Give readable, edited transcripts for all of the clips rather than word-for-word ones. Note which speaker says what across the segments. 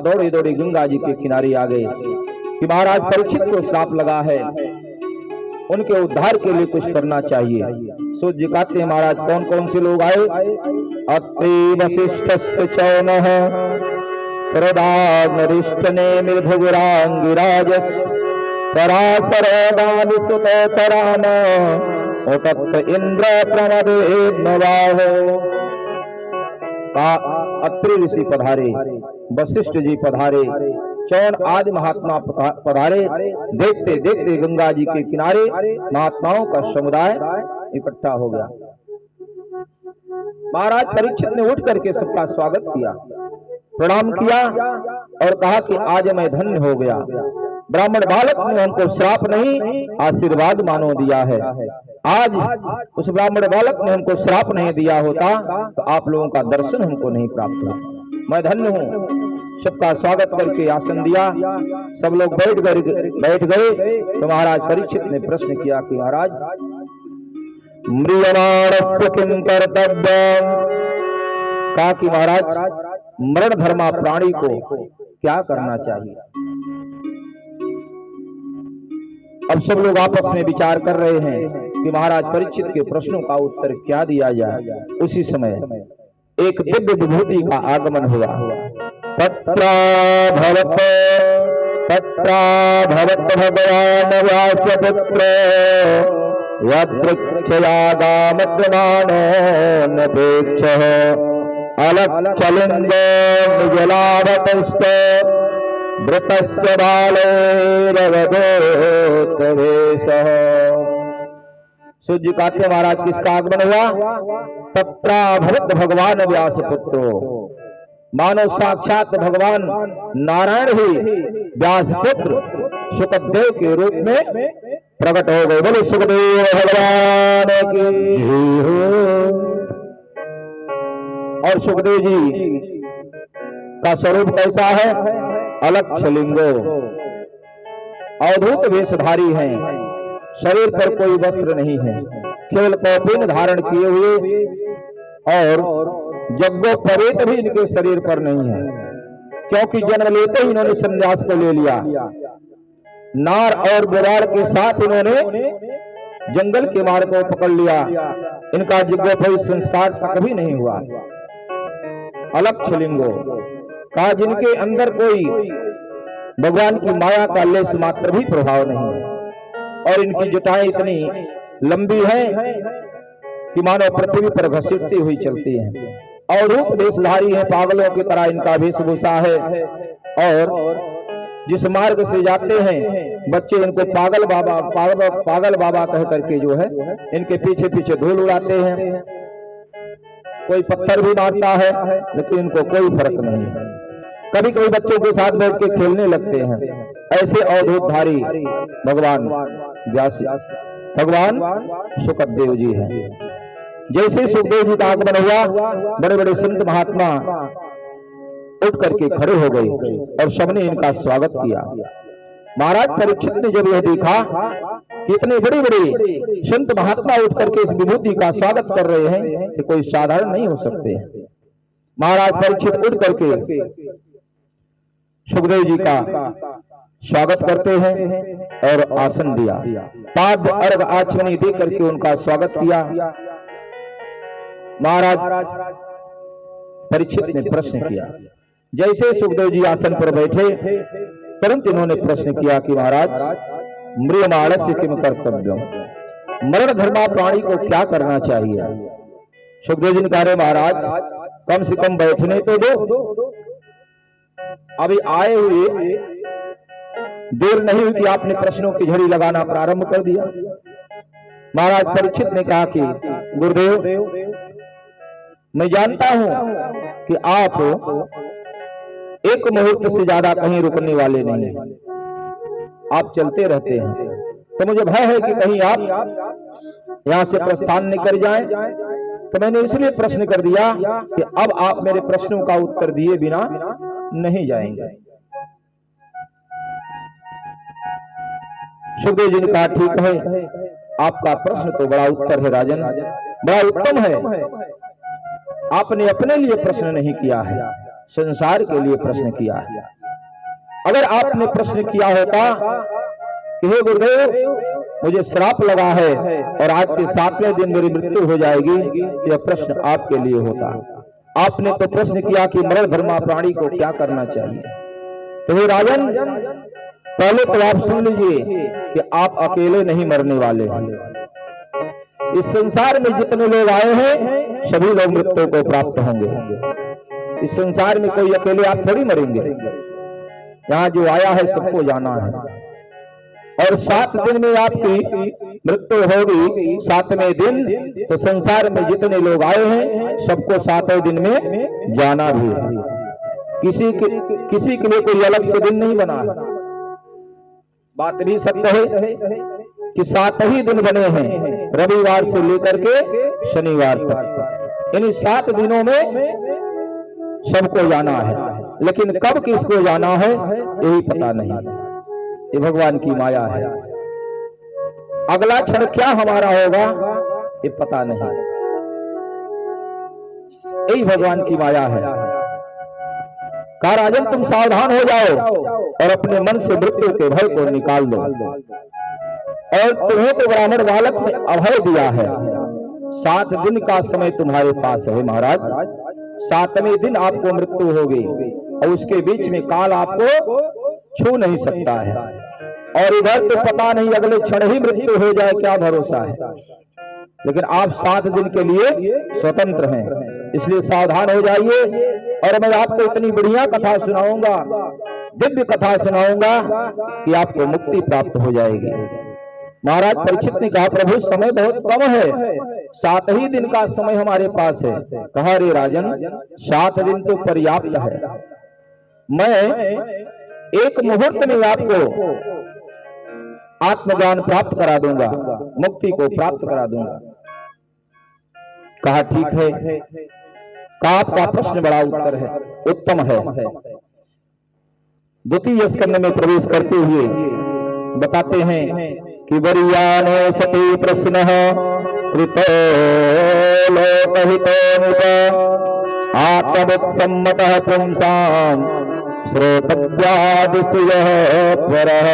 Speaker 1: दौड़े दौड़े गंगा जी के किनारे आ गए कि महाराज परीक्षित को श्राप लगा है, उनके उद्धार के लिए कुछ करना चाहिए। सूत जी कहते हैं महाराज कौन कौन से लोग आए? अत्रि वशिष्ठस्य चौनः प्रदानरिष्टने मृधुरांगिराजस् पराशरदानिसुतोतरान उतत्त इंद्र प्रमदेन्नवाहो। अत्रि ऋषि पधारे, वशिष्ठ जी पधारे, चौन आदि महात्मा पधारे। देखते देखते गंगा जी के किनारे महात्माओं का समुदाय इकट्ठा हो गया। महाराज परीक्षित ने उठ करके सबका स्वागत किया, प्रणाम किया और कहा कि आज मैं धन्य हो गया। ब्राह्मण बालक ने हमको श्राप नहीं आशीर्वाद मानो दिया है। आज उस ब्राह्मण बालक ने हमको श्राप नहीं दिया होता तो आप लोगों का दर्शन हमको नहीं प्राप्त हुआ। मैं धन्य हूँ। सबका स्वागत करके आसन दिया, सब लोग बैठ गए। तो महाराज परीक्षित ने प्रश्न किया कि महाराज म्रियमाणस्य किं कर्तव्यम्। कहा कि महाराज मरण धर्मा प्राणी को क्या करना चाहिए। अब सब लोग आपस में विचार कर रहे हैं कि महाराज परीक्षित के प्रश्नों का उत्तर क्या दिया जाए। उसी समय एक दिव्य विभूति का आगमन हुआ। तत्रा भवत भगवान व्यासपुत्र यदृच्छयागामद्यमानोऽनपेक्षः अलक्ष्यलिङ्गो निजलावतश्च वृतस्य बालेरवधोत्तवेशः। सूत जी कहते महाराज किसका आगमन हुआ? तत्रा भवत भगवान व्यासपुत्रो, मानो साक्षात भगवान नारायण ही व्यासपुत्र सुखदेव के रूप में प्रकट हो गए। बोले सुखदेव भगवान की हो। और सुखदेव जी का स्वरूप कैसा है? अलक्ष्य लिंगो, अवधूत वेशधारी हैं, शरीर पर कोई वस्त्र नहीं है, केवल कौपीन धारण किए हुए और यज्ञोपवीत भी इनके शरीर पर नहीं है, क्योंकि जन्म लेते ही इन्होंने संन्यास को ले लिया। नार और बुराड़ के साथ इन्होंने जंगल के मार्ग को पकड़ लिया। इनका यज्ञोपवीत संस्कार कभी नहीं हुआ। अलक्ष्य लिंगो कहा जिनके अंदर कोई भगवान की माया का लेस मात्र भी प्रभाव नहीं है, और इनकी जटाएं इतनी लंबी हैं कि मानो पृथ्वी पर घसीटती हुई चलती हैं, और रूप वेशधारी है, पागलों की तरह इनका वेशभूषा है। और जिस मार्ग से जाते हैं बच्चे इनको पागल बाबा कह करके जो है इनके पीछे पीछे धूल उड़ाते हैं। कोई पत्थर भी मारता है लेकिन इनको कोई फर्क नहीं है। कभी कभी बच्चों के साथ बैठ के खेलने लगते हैं। ऐसे अवधूतधारी भगवान सुखदेव जी हैं। जैसे सुखदेव जी का आगमन हुआ, बड़े बड़े संत महात्मा उठ करके खड़े हो गए और सबने इनका स्वागत किया। महाराज परीक्षित ने जब यह देखा कि इतने बड़े बड़े संत महात्मा उठ करके इस विभूति का स्वागत कर रहे हैं कि कोई साधारण नहीं हो सकते। महाराज परीक्षित उठ करके सुखदेव जी का स्वागत करते हैं और आसन दिया, पाद अर्घ आचमनी दे करके उनका स्वागत किया। महाराज परीक्षित ने प्रश्न किया। जैसे सुखदेव जी आसन पर बैठे तुरंत इन्होंने प्रश्न किया कि महाराज म्रियमाणस्य किम कर्तव्यम्, मरण धर्मा प्राणी को क्या करना चाहिए। सुखदेव जी ने कहा महाराज कम से कम बैठने तो दो, अभी आए हुए देर नहीं हुई कि आपने प्रश्नों की झड़ी लगाना प्रारंभ कर दिया। महाराज परीक्षित ने कहा कि गुरुदेव मैं जानता हूं कि आप एक मुहूर्त से ज्यादा कहीं रुकने वाले नहीं हैं, आप चलते रहते हैं, तो मुझे भय है कि कहीं आप यहां से प्रस्थान नहीं कर जाएं। तो मैंने इसलिए प्रश्न कर दिया कि अब आप मेरे प्रश्नों का उत्तर दिए बिना नहीं जाएंगे। सुखदेव जी ने कहा ठीक है, आपका प्रश्न तो बड़ा उत्तर है राजन, बड़ा उत्तम है। आपने अपने लिए प्रश्न नहीं किया है, संसार के लिए प्रश्न किया है। अगर आपने प्रश्न किया होता कि हे गुरुदेव, मुझे श्राप लगा है और आज के 7वें दिन मेरी मृत्यु हो जाएगी, यह प्रश्न आपके लिए होता। आपने तो प्रश्न किया कि मरण धर्मा प्राणी को क्या करना चाहिए। तो हे राजन, पहले तो आप सुन लीजिए कि आप अकेले नहीं मरने वाले हैं। इस संसार में जितने लोग आए हैं सभी लोग मृत्यु को प्राप्त होंगे। इस संसार में कोई अकेले आप थोड़ी मरेंगे। यहाँ जो आया है सबको जाना है और 7 दिन में आपकी मृत्यु होगी। 7वें दिन तो संसार में जितने लोग आए हैं सबको 7वें दिन में जाना भी है। किसी के लिए कोई अलग से दिन नहीं बना है। बात भी सत्य है कि 7 ही दिन बने हैं, रविवार से लेकर के शनिवार तक। इन 7 दिनों में सबको जाना है, लेकिन कब किसको जाना है यही पता नहीं। ये भगवान की माया है। अगला क्षण क्या हमारा होगा ये पता नहीं। यही भगवान की माया है। कहा राजन, तुम सावधान हो जाओ और अपने मन से मृत्यु के भय को निकाल दो। और तुम्हें तो ब्राह्मण बालक ने अभय दिया है। 7 दिन का समय तुम्हारे पास है महाराज। 7वें दिन आपको मृत्यु होगी और उसके बीच में काल आपको छू नहीं सकता है। और इधर तो पता नहीं अगले क्षण ही मृत्यु हो जाए, क्या भरोसा है। लेकिन आप 7 दिन के लिए स्वतंत्र हैं, इसलिए सावधान हो जाइए। और मैं आपको इतनी बढ़िया कथा सुनाऊंगा, दिव्य कथा सुनाऊंगा कि आपको मुक्ति प्राप्त हो जाएगी। महाराज परीक्षित ने कहा, प्रभु समय बहुत कम है, 7 ही दिन का समय हमारे पास है। कहा, रे राजन, 7 दिन तो पर्याप्त है। मैं एक मुहूर्त में आपको आत्मज्ञान प्राप्त करा दूंगा, मुक्ति को प्राप्त करा दूंगा। कहा ठीक है। कहा आपका प्रश्न बड़ा उत्तम है। द्वितीय स्कंद में प्रवेश करते हुए बताते हैं कि वरीयाने सती प्रश्न कृतो लोकहितो आत्मसम्मतः पुंसां श्रोतव्यादिशयः परः।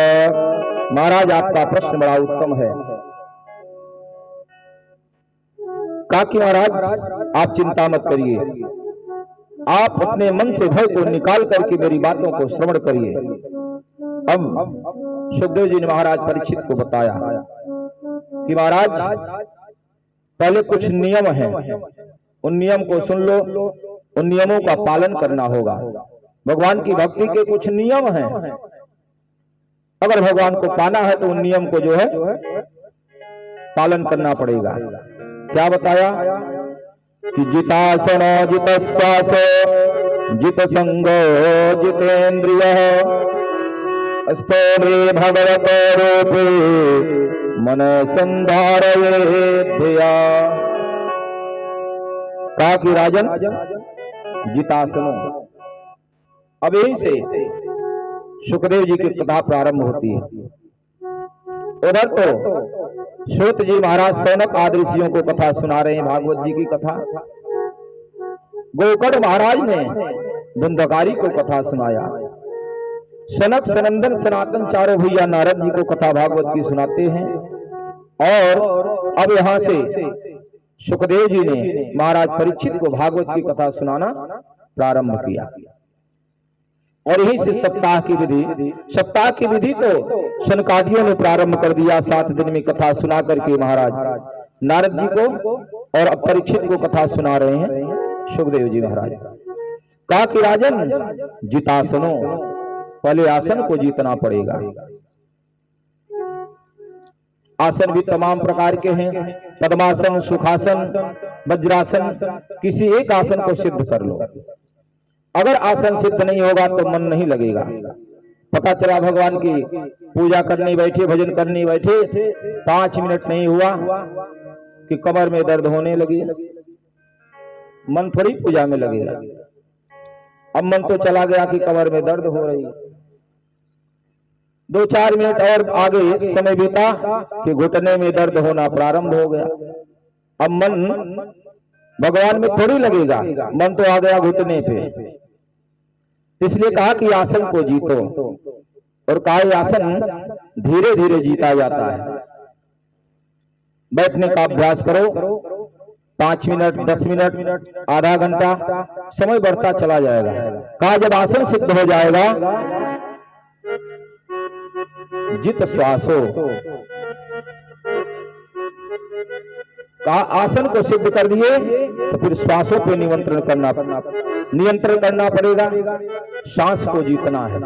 Speaker 1: महाराज आपका प्रश्न बड़ा उत्तम है। कहा कि महाराज आप चिंता मत करिए, आप अपने मन से भय को निकाल करके मेरी बातों को श्रवण करिए। अब सुखदेव जी ने महाराज परीक्षित को बताया कि महाराज पहले कुछ नियम हैं, उन नियम को सुन लो, उन नियमों का पालन करना होगा। भगवान की भक्ति के कुछ नियम हैं, अगर भगवान को पाना है तो उन नियम को जो है पालन करना पड़ेगा। क्या बताया कि जितासनो जितश्वासो जित संगो जितेन्द्रियः स्तोमे भगवत रूपे मन संधारयेत् धिया। कहा कि राजन जितासनो, अब यहीं से सुखदेव जी की कथा प्रारंभ होती है। उधर तो सूत जी महाराज सौनक आदि ऋषियों को कथा सुना रहे हैं, भागवत जी की कथा। गोकर्ण महाराज ने धुंधकारी को कथा सुनाया। सनक सनंदन सनातन चारों भैया नारद जी को कथा भागवत की सुनाते हैं। और अब यहां से सुखदेव जी ने महाराज परीक्षित को भागवत की कथा सुनाना प्रारंभ किया। और यही से सप्ताह की विधि तो शनकादियों ने प्रारंभ कर दिया। 7 दिन में कथा सुना करके महाराज नारद जी को और अब परीक्षित को कथा सुना रहे हैं सुखदेव जी महाराज। कहा कि राजन जितासनो, पहले आसन को जीतना पड़ेगा। आसन भी तमाम प्रकार के हैं, पद्मासन, सुखासन, वज्रासन, किसी एक आसन को सिद्ध कर लो। अगर आसन सिद्ध नहीं होगा तो मन नहीं लगेगा। पता चला भगवान की पूजा करने बैठे, भजन करने बैठे, 5 मिनट नहीं हुआ कि कमर में दर्द होने लगी। मन थोड़ी पूजा में लगेगा। अब मन तो चला गया कि कमर में दर्द हो रही। 2-4 मिनट और आगे समय बीता कि घुटने में दर्द होना प्रारंभ हो गया। अब मन भगवान में थोड़ी लगेगा, मन तो आ गया घुटने पे। इसलिए कहा कि आसन को जीतो, और कहा यह आसन धीरे धीरे जीता जाता है। बैठने का अभ्यास करो, 5 मिनट, 10 मिनट, आधा घंटा, समय बढ़ता चला जाएगा। कहा जब आसन सिद्ध हो जाएगा, जित श्वासो, कहा आसन को सिद्ध कर दिए तो फिर श्वासों पे नियंत्रण करना पड़ेगा। सांस को जीतना है,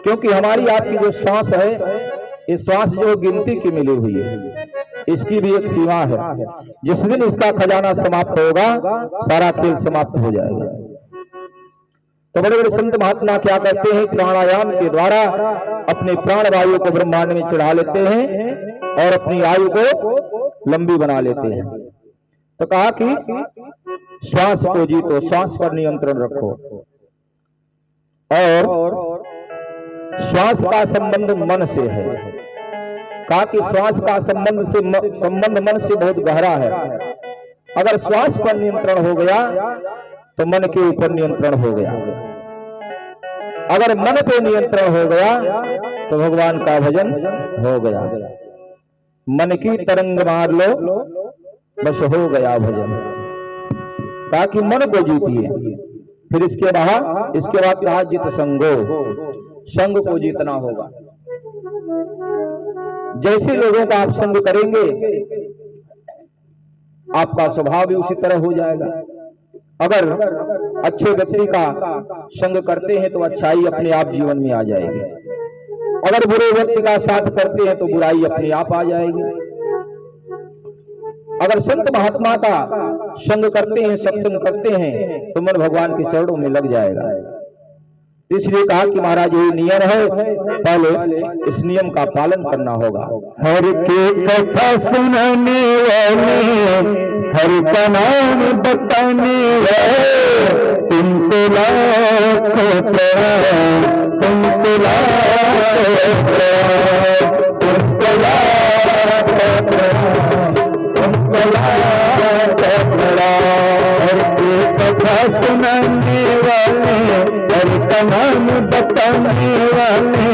Speaker 1: क्योंकि हमारी आपकी जो श्वास है, ये श्वास जो गिनती की मिली हुई है, इसकी भी एक सीमा है। जिस दिन इसका खजाना समाप्त होगा, सारा खेल समाप्त हो जाएगा। तो बड़े बड़े संत महात्मा क्या करते हैं, प्राणायाम के द्वारा अपने प्राण वायु को ब्रह्मांड में चढ़ा लेते हैं और अपनी आयु को लंबी बना लेते हैं। तो कहा कि श्वास को जीतो, श्वास पर नियंत्रण रखो, और श्वास का संबंध मन से है। कहा कि श्वास का संबंध मन से बहुत गहरा है। अगर श्वास पर नियंत्रण हो गया तो मन के ऊपर नियंत्रण हो गया, अगर मन पे नियंत्रण हो गया तो भगवान का भजन हो गया। मन की तरंग मार लो, बस हो गया भजन। कहा कि मन को जीतिए। फिर इसके बाद कहा जित संगो, संग को जीतना होगा। जैसे लोगों का आप संग करेंगे, आपका स्वभाव भी उसी तरह हो जाएगा। अगर अच्छे व्यक्ति का संग करते हैं तो अच्छाई अपने आप जीवन में आ जाएगी, अगर बुरे व्यक्ति का साथ करते हैं तो बुराई अपने आप आ जाएगी। अगर संत महात्मा का संग करते हैं, सत्संग करते हैं, तो मन भगवान के चरणों में लग जाएगा। इसलिए कहा कि महाराज ये नियम है, पहले इस नियम का पालन करना होगा।
Speaker 2: हर के कथा सुनाने वाले, हर का नाम बताने वाले, तुमको लाखों प्रणाम, तुमको लाखों प्रणाम, तुमको लाखों प्रणाम, तुमको लाखों प्रणाम। हर के कथा सुनाने वाले, हर का नाम बताने वाले,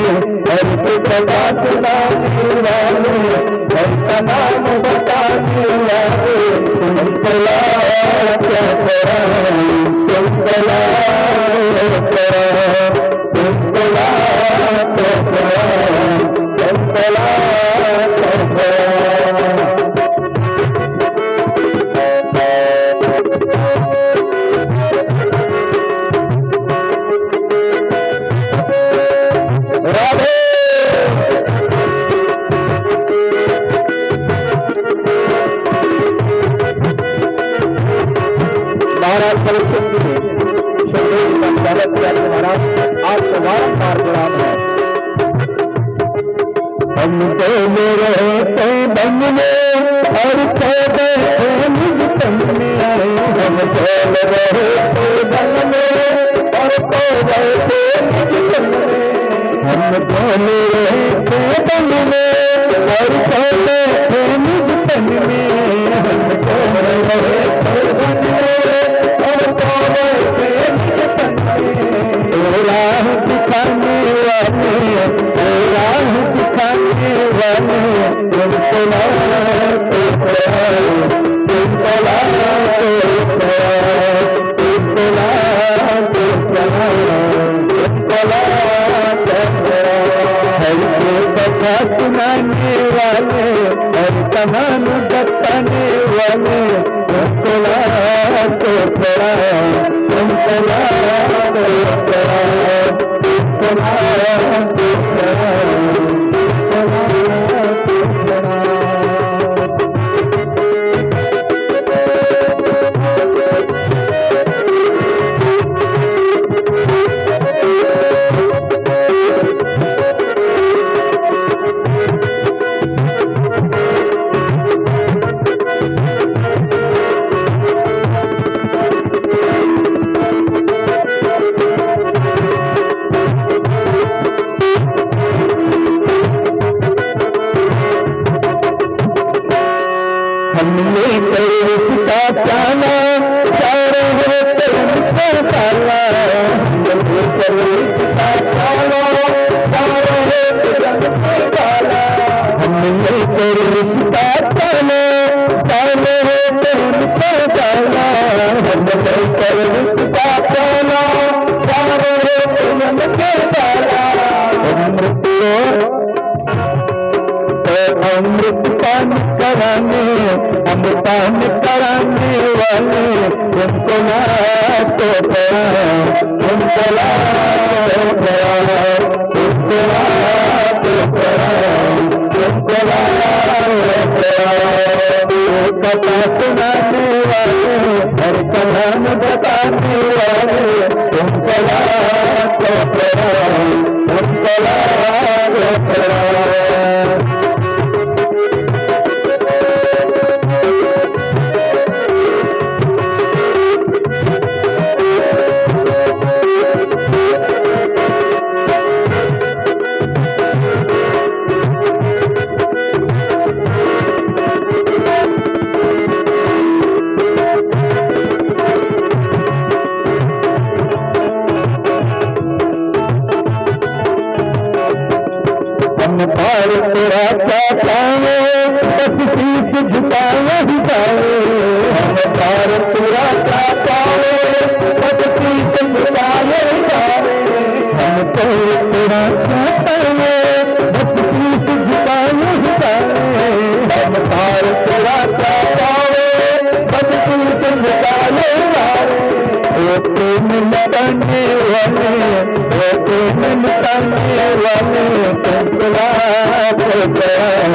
Speaker 2: हर के कथा सुनाने वाले, हर का नाम बताने वाले, तुमको लाखों प्रणाम, तुमको लाखों प्रणाम, तुमको लाखों प्रणाम, तुमको लाखों प्रणाम।
Speaker 1: महाराज आपको बारंबार प्रणाम है।
Speaker 2: हम बोले रहते बन में और खोदे निज तन में, हम बोले रहते बन में और खोदे निज तन में, हम बोले रहते बन में और खोदे निज तन में, हम बोले रहते बन में और खोदे निज तन में। राह दिखाने वाले, राह दिखाने वाले, तुमको लाखों प्रणाम, तुमको लाखों प्रणाम, तुमको लाखों प्रणाम, तुमको लाखों प्रणाम। हर को कथा सुनाने वाले, हर का नाम बताने वाले, तुमको लाखों प्रणाम, तुमको लाखों प्रणाम, तुमको लाखों प्रणाम, तुमको लाखों प्रणाम। रिश्ता पालो, सारे जग में डाला। हम मिलकर रिश्ता पालो, सारे जग में डाला। हम मिलकर रिश्ता पालो, सारे जग में डाला। अमृत पान कराने, अमृतान कराने वाले उनको लातो प्रणाम, उनको लातो प्रणाम, उनको लातो प्रणाम, उनको लातो प्रणाम। कथा सुनाने वाले, हर कहान बताने वाले उनको लातो प्रणाम, उनको लातो प्रणाम। भारत राजा पावे, बस शीश झुकाए ही जाए। हम भारत राजा पावे, बस शीश झुकाए ही जाए। हम भारत राजा पावे, बस शीश झुकाए ही जाए। हम भारत राजा पावे, बस शीश झुकाए ही जाए। प्रेम मिटाने वाले, प्रेम मिटाने वाले तुमको लातो प्रणाम,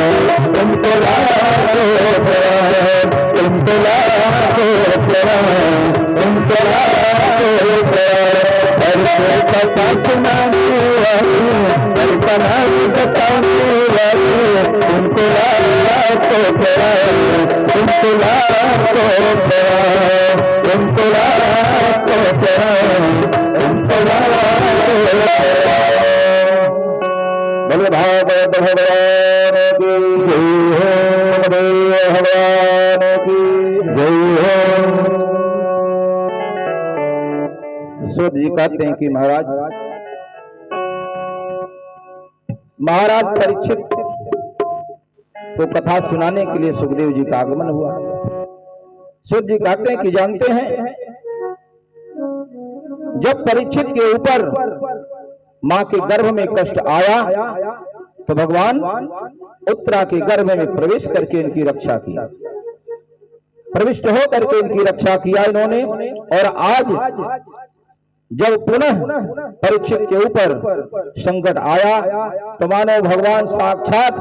Speaker 2: तुमको लातो प्रणाम, तुमको लातो प्रणाम, तुमको लातो प्रणाम। हर कथा सुनाने वाले, हर कहानी बताने वाले तुमको लातो प्रणाम, तुमको लातो प्रणाम, तुमको लातो प्रणाम, तुमको लातो प्रणाम। बोले भागवत भगवान की जय हो, भगवान की जय हो। सूत जी कहते हैं कि महाराज परीक्षित को कथा सुनाने के लिए सुखदेव जी का आगमन हुआ। सूत जी कहते हैं कि जानते हैं, जब परीक्षित के ऊपर मां के गर्भ में कष्ट आया तो भगवान उत्तरा के गर्भ में प्रवेश करके इनकी रक्षा किया, प्रविष्ट हो करके इनकी रक्षा किया इन्होंने। और आज जब पुनः परीक्षित के ऊपर संकट आया तो मानो भगवान साक्षात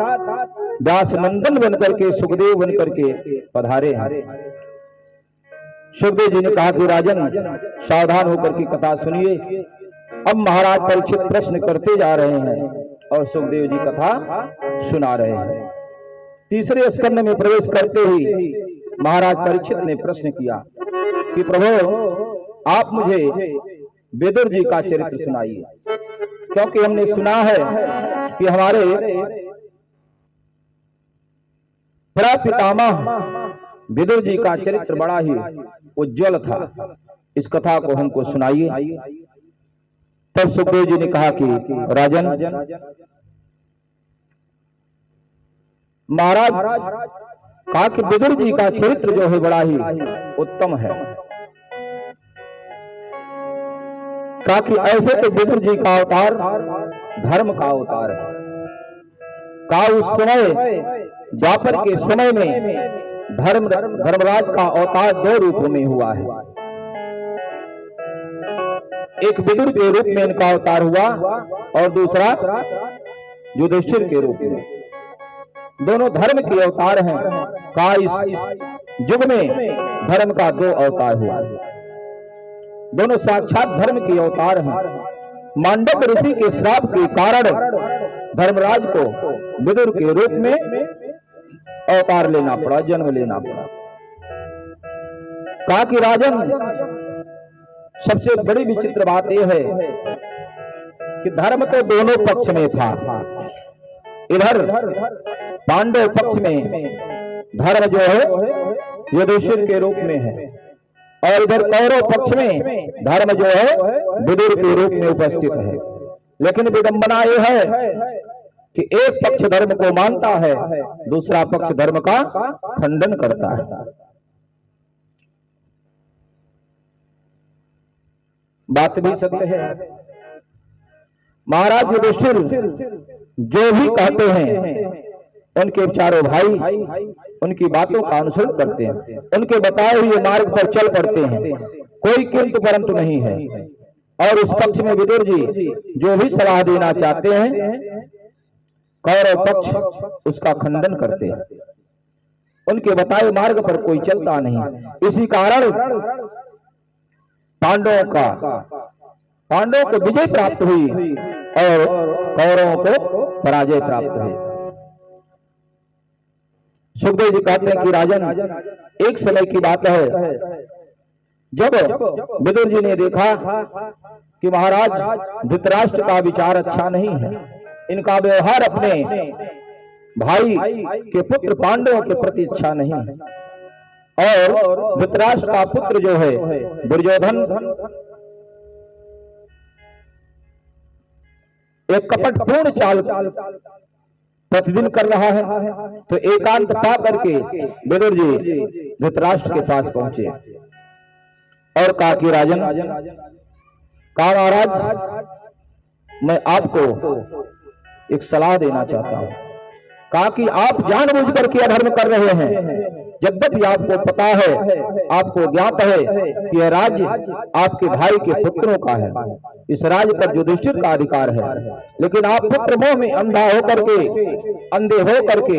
Speaker 2: व्यास नंदन बनकर के, सुखदेव बनकर के पधारे हैं। सुखदेव जी ने कहा कि राजन सावधान होकर की कथा सुनिए। अब महाराज परीक्षित प्रश्न करते जा रहे हैं और सुखदेव जी कथा सुना रहे हैं। तीसरे स्कंद में प्रवेश करते ही महाराज परीक्षित ने प्रश्न किया कि प्रभु आप मुझे विदुर जी का चरित्र सुनाइए, क्योंकि हमने सुना है कि हमारे प्रपितामह विदुर जी का चरित्र बड़ा ही उज्जवल था, इस कथा को हमको सुनाइए। तब सुखदेव जी ने कहा कि राजन, महाराज कहा कि विदुर जी का चरित्र जो है बड़ा ही उत्तम है। कहा कि ऐसे तो विदुर जी का अवतार धर्म का अवतार है। कहा उस समय द्वापर के समय में धर्मराज का अवतार दो रूपों में हुआ है। एक विदुर के रूप में इनका अवतार हुआ और दूसरा युधिष्ठिर के रूप में। दोनों धर्म के अवतार हैं। का इस युग में धर्म का दो अवतार हुआ, दोनों साक्षात धर्म के अवतार हैं। मांडव ऋषि के श्राप के कारण धर्मराज को विदुर के रूप में अवतार लेना पड़ा, जन्म लेना पड़ा। कहा कि राजन, सबसे बड़ी विचित्र बात यह है कि धर्म तो दोनों पक्ष में था। इधर पांडव पक्ष में धर्म जो है युधिष्ठिर के रूप में है
Speaker 1: और इधर कौरव पक्ष में धर्म जो है विदुर के रूप में उपस्थित है। लेकिन विडंबना यह है कि एक पक्ष धर्म को मानता है, दूसरा पक्ष धर्म का खंडन करता है। बात भी सत्य है। महाराज युधिष्ठिर जो भी कहते हैं उनके चारों भाई उनकी बातों का अनुसरण करते हैं, उनके बताए हुए मार्ग पर चल पड़ते हैं, कोई किंतु परंतु नहीं है। और उस पक्ष में विदुर जी जो भी सलाह देना चाहते हैं, कौरव पक्ष उसका खंडन करते हैं, उनके बताए मार्ग पर कोई चलता नहीं। इसी कारण पांडवों को विजय प्राप्त हुई और कौरवों को पराजय प्राप्त हुई। सुखदेव जी कहते हैं कि राजन, एक समय की बात है जब विदुर जी ने देखा कि महाराज धृतराष्ट्र का विचार अच्छा नहीं है, इनका व्यवहार अपने भाई के पुत्र पांडवों के प्रति अच्छा नहीं है, और धृतराष्ट्र का पुत्र जो है दुर्योधन एक कपटपूर्ण चाल प्रतिदिन कर रहा है। तो एकांत पा करके विदुर जी धृतराष्ट्र के पास पहुंचे और कहा कि राजन, कहा महाराज मैं आपको एक सलाह देना चाहता हूं। कहा कि आप जानबूझ करके अधर्म कर रहे हैं, यद्यपि आपको पता है, आपको ज्ञात है कि यह राज्य आपके भाई के पुत्रों का है, इस राज्य पर युधिष्ठिर का अधिकार है, लेकिन आप पुत्र मोह में अंधे हो करके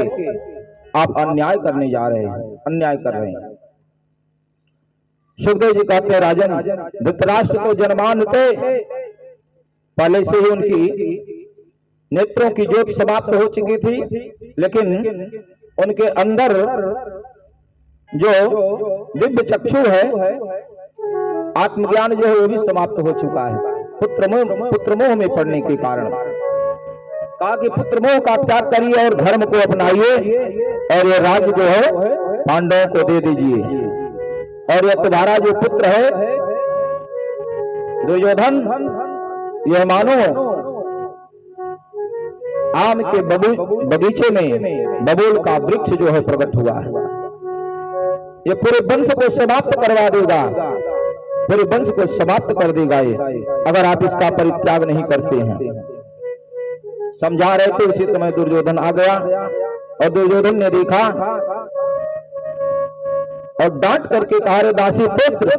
Speaker 1: आप अन्याय करने जा रहे हैं, अन्याय कर रहे हैं। सुखदेव जी कहते हैं राजन, धृतराष्ट्र तो जन्मांध थे, पहले से ही उनकी नेत्रों की ज्योति समाप्त हो चुकी थी, लेकिन उनके अंदर जो दिव्य चक्षु है, आत्मज्ञान जो है वो भी समाप्त हो चुका है पुत्र मोह में पड़ने के कारण। कहा कि पुत्र मोह का त्याग करिए और धर्म को अपनाइए और ये राज्य जो है पांडवों को दे दीजिए, और यह तुम्हारा जो पुत्र है दुर्योधन, यह मानो आम के बगीचे में बबूल का वृक्ष जो है प्रकट हुआ है, ये पूरे वंश को समाप्त करवा देगा, पूरे वंश को समाप्त कर देगा ये, अगर आप इसका परित्याग नहीं करते हैं। समझा रहे थे, उसी समय दुर्योधन आ गया और दुर्योधन ने देखा और डांट करके कहा, रे दासी पुत्र,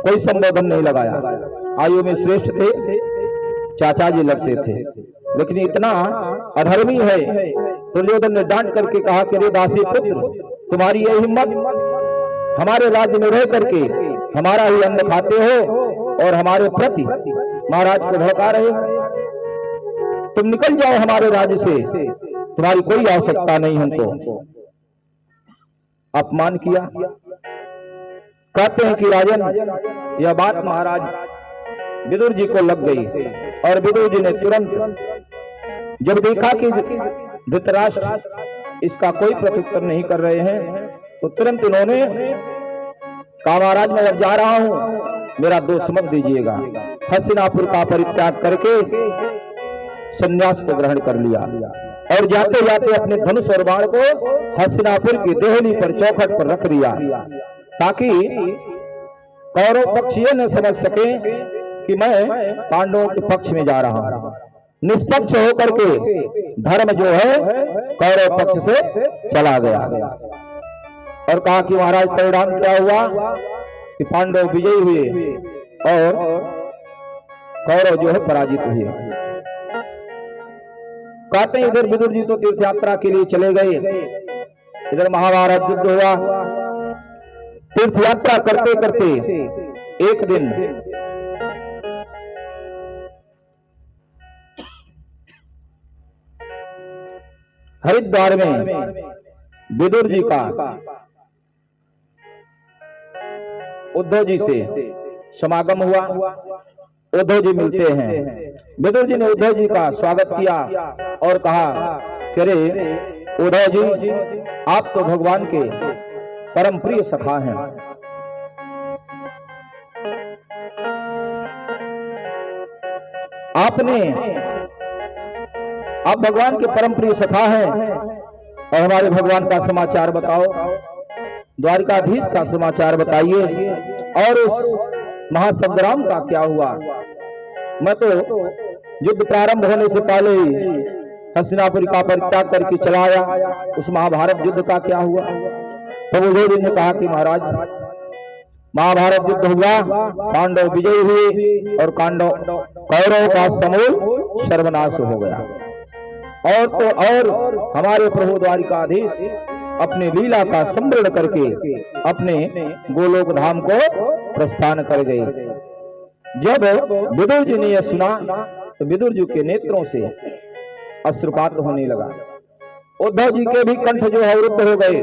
Speaker 1: कोई संबोधन नहीं लगाया। आयु में श्रेष्ठ थे, चाचा जी लगते थे, लेकिन इतना अधर्मी है। दुर्योधन ने डांट करके कहा कि रे दासी पुत्र, तुम्हारी यह हिम्मत, हमारे राज्य में रह करके हमारा ही अन्न खाते हो और हमारे प्रति महाराज को भड़का रहे हो, तुम निकल जाओ हमारे राज्य से, तुम्हारी कोई आवश्यकता नहीं हमको। अपमान किया। कहते हैं कि राजन, यह बात महाराज विदुर जी को लग गई और विदुर जी ने तुरंत जब देखा कि धृतराष्ट्र इसका कोई प्रत्युत्तर नहीं कर रहे हैं, तो तुरंत उन्होंने कहा, महाराज मैं अब जा रहा हूं, मेरा दोष मत दीजिएगा। हस्तिनापुर का परित्याग करके संन्यास को ग्रहण कर लिया और जाते जाते अपने धनुष और बाण को हस्तिनापुर की देहली पर चौखट पर रख दिया, ताकि कौरव पक्ष ये न समझ सके कि मैं पांडवों के पक्ष में जा रहा हूं। निष्पक्ष होकर के धर्म जो है कौरव पक्ष से चला गया और कहा कि महाराज परिणाम क्या हुआ कि पांडव विजयी हुए और कौरव जो है पराजित हुए। कहते हैं इधर विदुर जी तो तीर्थ यात्रा के लिए चले गए, इधर महाभारत युद्ध हुआ। तीर्थ यात्रा करते करते एक दिन हरिद्वार में विदुर जी का उद्धव जी से समागम हुआ। उद्धव जी मिलते हैं। विदुर जी ने उद्धव जी का स्वागत किया और कहा कि अरे उद्धव जी, आप तो भगवान के परम प्रिय सखा हैं,
Speaker 2: आपने आप भगवान के परम प्रिय सखा हैं और हमारे भगवान का समाचार बताओ, द्वारिकाधीश का समाचार बताइए और उस महासंग्राम का क्या हुआ। मैं तो युद्ध प्रारंभ होने से पहले ही हस्तिनापुर का परित्याग करके चला आया, उस महाभारत युद्ध का क्या हुआ। तो बुद्धदेव ने कहा कि महाराज महाभारत युद्ध हुआ, पांडव विजयी हुए और कौरव का समूल सर्वनाश हो गया। और हमारे प्रभु द्वारिकाधीश अपने लीला का संवरण करके अपने गोलोक धाम को प्रस्थान कर गए। जब विदुर जी ने यह सुना तो विदुर जी के नेत्रों से अश्रुपात होने लगा। उद्धव जी के भी कंठ जो है रुद्ध हो गए।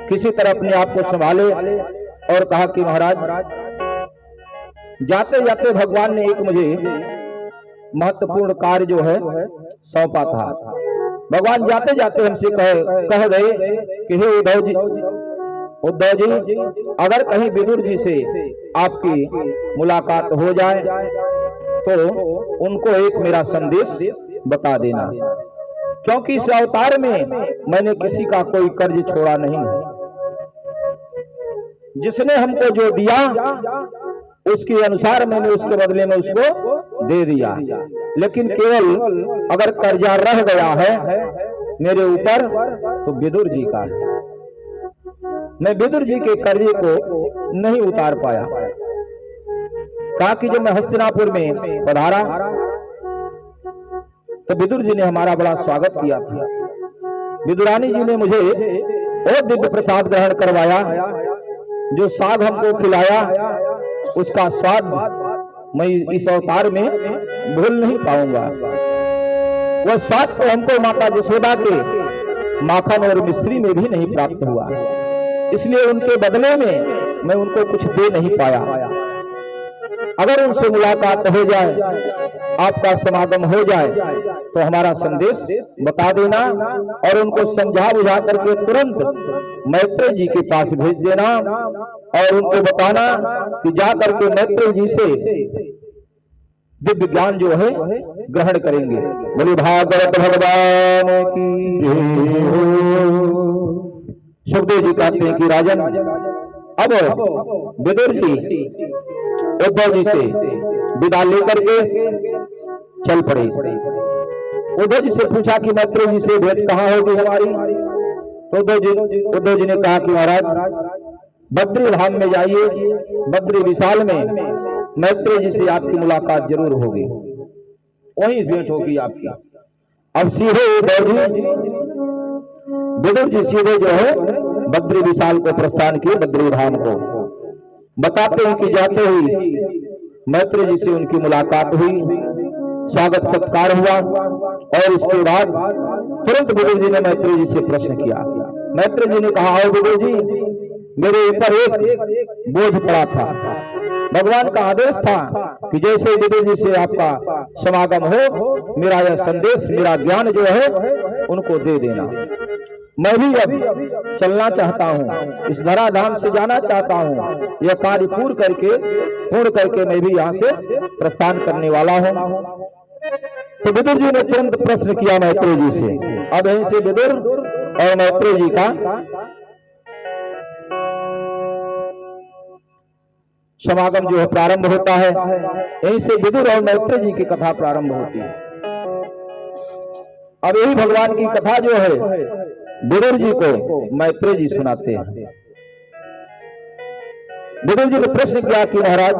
Speaker 2: किसी तरह अपने आप को संभाले और कहा कि महाराज जाते जाते भगवान ने एक मुझे महत्वपूर्ण कार्य जो है सौंपा था। भगवान जाते जाते हमसे कह गए कि हे उद्धव जी अगर कहीं विदुर जी से आपकी मुलाकात हो जाए तो उनको एक मेरा संदेश बता देना, क्योंकि इस अवतार में मैंने किसी का कोई कर्ज छोड़ा नहीं। जिसने हमको जो दिया उसके अनुसार मैंने उसके बदले में उसको दे दिया, लेकिन केवल अगर कर्जा रह गया है मेरे ऊपर तो विदुर जी का है। मैं विदुर जी के कर्जे को नहीं उतार पाया। कहा कि जब मैं हस्तिनापुर में पधारा तो विदुर जी ने हमारा बड़ा स्वागत किया था। विदुरानी जी ने मुझे और दिव्य प्रसाद ग्रहण करवाया। जो साग हमको खिलाया उसका स्वाद मैं इस अवतार में भूल नहीं पाऊंगा। वह स्वाद तो हमको माता यशोदा के माखन और मिश्री में भी नहीं प्राप्त हुआ, इसलिए उनके बदले में मैं उनको कुछ दे नहीं पाया। अगर उनसे मुलाकात हो जाए, आपका समागम हो जाए तो हमारा संदेश बता देना और उनको समझा बुझा करके तुरंत मैत्रेय जी के पास भेज देना और उनको बताना कि जा करके मैत्रेय जी से दिव्य ज्ञान जो है ग्रहण करेंगे। बोले भागवत भगवान की जय हो। सुखदेव जी कहते हैं कि राजन अब विदुर जी उद्धव जी से विदा लेकर के चल पड़े। उद्धव जी से पूछा कि मैत्रेय जी से भेंट कहाँ होगी हमारी। तो उद्धव जी ने कहा कि महाराज बद्री धाम में जाइए, बद्री विशाल में मैत्रेय जी से आपकी मुलाकात जरूर होगी, वहीं भेंट होगी आपकी। अब सीधे विदुर जी सीधे जो है बद्री विशाल को प्रस्थान किए, बद्री धाम को। बताते हैं कि जाते ही मैत्रेय जी से उनकी मुलाकात हुई, स्वागत सत्कार हुआ और इसके बाद तुरंत विदुर जी ने मैत्रेय जी से प्रश्न किया। मैत्रेय जी ने कहा, आओ विदुर जी, मेरे ऊपर एक बोझ पड़ा था। भगवान का आदेश था कि जैसे विदुर जी से आपका समागम हो मेरा यह संदेश, मेरा ज्ञान जो है उनको दे देना। मैं भी अब चलना चाहता हूँ, इस धराधाम से जाना चाहता हूँ। यह कार्य पूर्ण करके मैं भी यहाँ से प्रस्थान करने वाला हूँ। तो विदुर जी ने तुरंत प्रश्न किया मैत्रेय जी से। अब यहीं से विदुर और मैत्रेय जी का समागम जो है प्रारंभ होता है। यहीं से विदुर और मैत्रेय जी की कथा प्रारंभ होती है। अब यही भगवान की कथा जो है विदुर जी को मैत्रेय जी सुनाते हैं। विदुर जी ने प्रश्न किया कि महाराज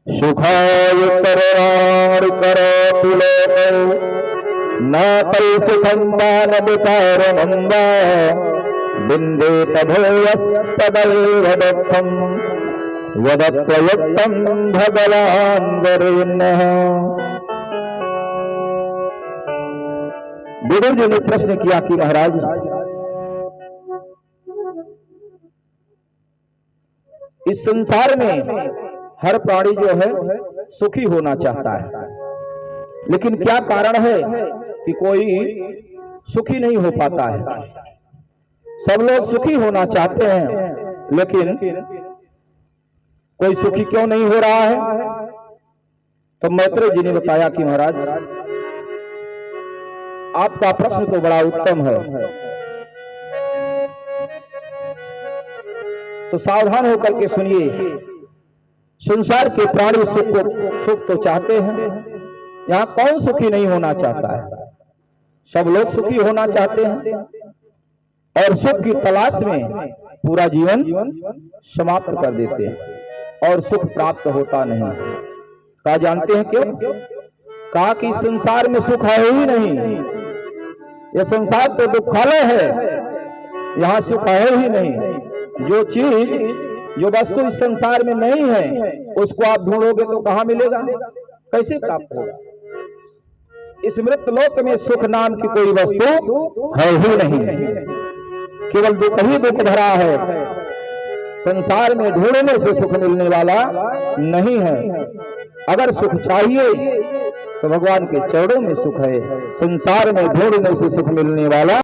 Speaker 2: सुखाय करुणार करो तुलो न कल सुखंदान विकार नंदा बिंदे तभोयस्तदैव दुःखम यदप्रयुक्तम भगवान वरेण्यः। विदुर जी ने प्रश्न किया कि महाराज इस संसार में हर प्राणी जो है सुखी होना चाहता है, लेकिन क्या कारण है कि कोई सुखी नहीं हो पाता है। सब लोग सुखी होना चाहते हैं, लेकिन कोई सुखी क्यों नहीं हो रहा है।
Speaker 1: तो मैत्रेय जी ने बताया कि महाराज, आपका प्रश्न तो बड़ा उत्तम है, तो सावधान होकर के सुनिए। संसार के प्राणी सुख तो चाहते हैं, यहां कौन सुखी नहीं होना चाहता है? सब लोग सुखी होना चाहते हैं और सुख की तलाश में पूरा जीवन समाप्त कर देते हैं और सुख प्राप्त होता नहीं। कहा जानते हैं क्यों? कहा कि संसार में सुख है ही नहीं, यह संसार तो दुखालय है, यहां सुख है ही नहीं। जो चीज, जो वस्तु इस संसार में नहीं है, उसको आप ढूंढोगे तो कहां मिलेगा, कैसे प्राप्त होगा? इस मृतलोक में सुख नाम की कोई वस्तु है ही नहीं, केवल दुख ही दुख भरा है। संसार में ढूंढने से सुख मिलने वाला नहीं है। अगर सुख चाहिए तो भगवान के चरणों में सुख है, संसार में ढूंढने से सुख मिलने वाला